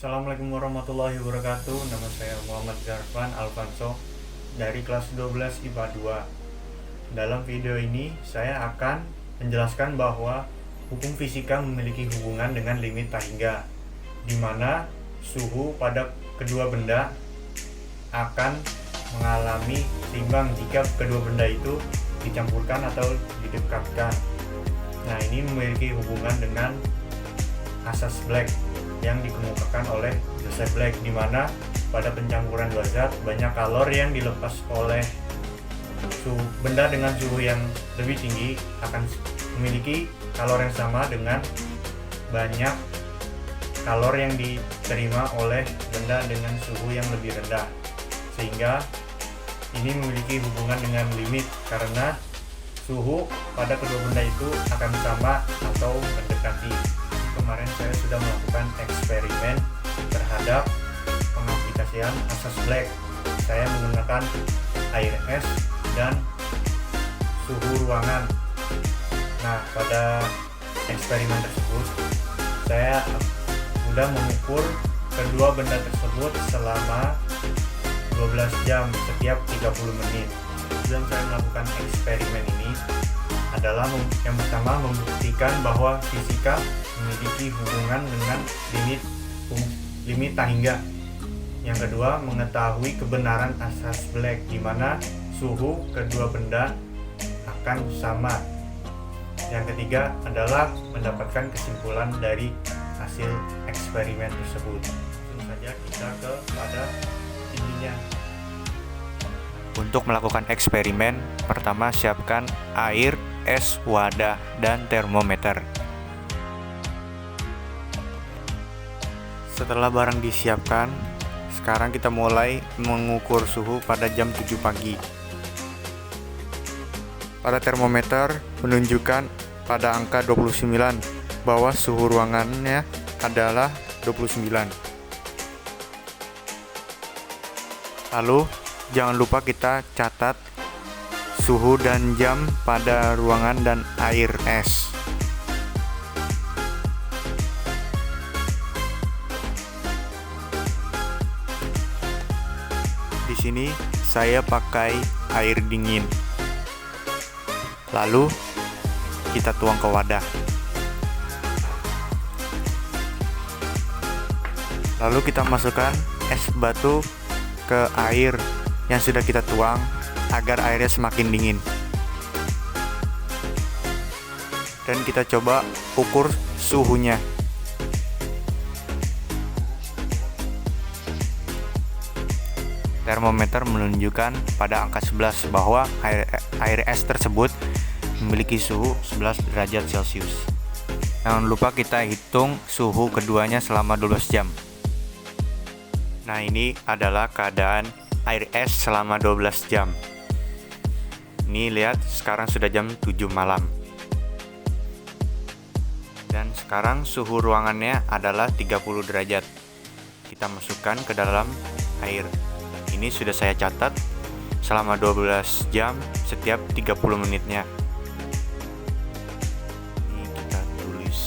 Assalamualaikum warahmatullahi wabarakatuh. Nama saya Muhammad Zarfan Alfonso dari kelas 12 IPA 2. Dalam video ini saya akan menjelaskan bahwa hukum fisika memiliki hubungan dengan limit Tahingga, di mana suhu pada kedua benda akan mengalami seimbang jika kedua benda itu dicampurkan atau didekatkan. Nah, ini memiliki hubungan dengan asas Black yang dikemukakan oleh Joseph Black, di mana pada pencampuran dua zat banyak kalor yang dilepas oleh benda dengan suhu yang lebih tinggi akan memiliki kalor yang sama dengan banyak kalor yang diterima oleh benda dengan suhu yang lebih rendah, sehingga ini memiliki hubungan dengan limit karena suhu pada kedua benda itu akan sama atau mendekati. Kemarin saya sudah melakukan eksperimen terhadap pengaplikasian asas Black. Saya menggunakan air es dan suhu ruangan. Nah, pada eksperimen tersebut saya sudah mengukur kedua benda tersebut selama 12 jam setiap 30 menit. Tujuan saya melakukan eksperimen ini adalah yang pertama membuktikan bahwa fisika memiliki hubungan dengan limit Tahingga. Yang kedua, mengetahui kebenaran asas Black, di mana suhu kedua benda akan sama. Yang ketiga adalah mendapatkan kesimpulan dari hasil eksperimen tersebut. Langsung saja kita kepada intinya. Untuk melakukan eksperimen, pertama siapkan air, es, wadah, dan termometer. Setelah barang disiapkan, sekarang kita mulai mengukur suhu pada jam 7 pagi. Pada termometer menunjukkan pada angka 29 bahwa suhu ruangannya adalah 29. Lalu jangan lupa kita catat suhu dan jam pada ruangan dan air es. Di sini saya pakai air dingin. Lalu kita tuang ke wadah. Lalu kita masukkan es batu ke air yang sudah kita tuang agar airnya semakin dingin. Dan kita coba ukur suhunya. Termometer menunjukkan pada angka 11 bahwa air es tersebut memiliki suhu 11 derajat Celcius. Jangan lupa kita hitung suhu keduanya selama 12 jam. Nah, ini adalah keadaan air es selama 12 jam. Ini lihat, sekarang sudah jam 7 malam. Dan sekarang suhu ruangannya adalah 30 derajat. Kita masukkan ke dalam air. Ini sudah saya catat selama 12 jam setiap 30 menitnya. Ini kita tulis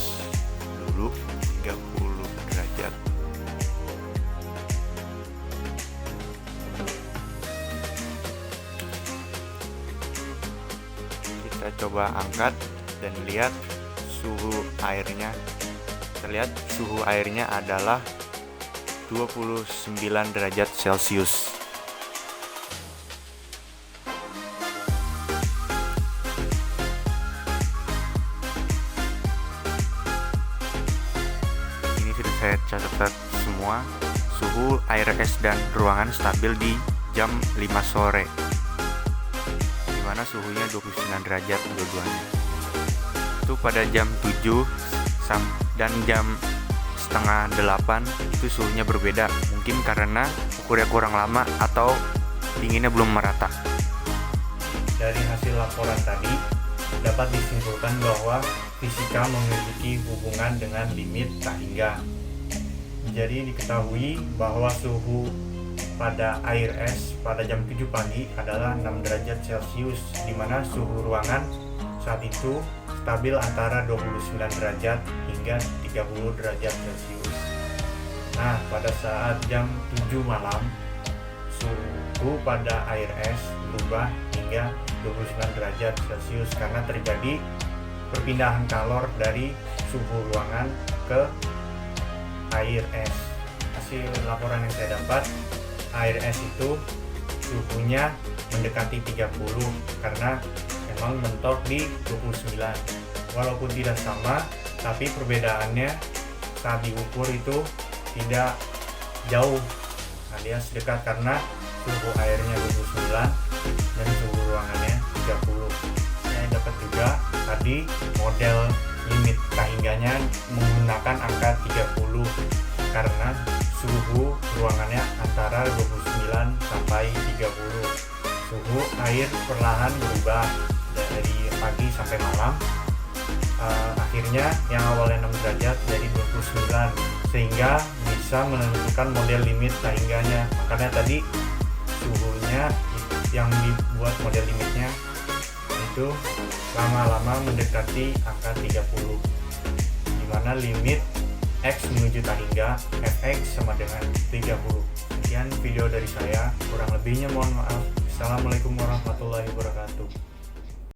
dulu 30 derajat. Kita coba angkat dan lihat suhu airnya. Terlihat suhu airnya adalah 29 derajat Celcius. Ini sudah saya catat semua. Suhu air es dan ruangan stabil di jam 5 sore, dimana suhunya 29 derajat dua-duanya. Itu pada jam 7 dan jam setengah 8 itu suhunya berbeda, mungkin karena ukurnya kurang lama atau dinginnya belum merata. Dari hasil laporan tadi dapat disimpulkan bahwa fisika memiliki hubungan dengan limit Tahingga. Jadi diketahui bahwa suhu pada air es pada jam 7 pagi adalah 6 derajat Celcius, di mana suhu ruangan saat itu stabil antara 29 derajat hingga 30 derajat Celcius. Nah, pada saat jam 7 malam, suhu pada air es berubah hingga 29 derajat Celcius karena terjadi perpindahan kalor dari suhu ruangan ke air es. Hasil laporan yang saya dapat, air es itu suhunya mendekati 30 karena memang mentok di 29. Walaupun tidak sama, tapi perbedaannya saat diukur itu tidak jauh alias dekat karena suhu airnya 29 dan suhu ruangannya 30. Saya dapat juga tadi model limit tahingganya menggunakan angka 30 karena suhu ruangannya antara 29 sampai 30. Suhu air perlahan berubah dari pagi sampai malam. Akhirnya yang awalnya 6 derajat jadi 29 sehingga bisa menentukan model limit tahingganya. Makanya tadi suhunya yang dibuat model limitnya itu lama-lama mendekati angka 30, dimana limit X menuju tahingga Fx sama dengan 30. Sekian video dari saya, kurang lebihnya mohon maaf. Assalamualaikum warahmatullahi wabarakatuh.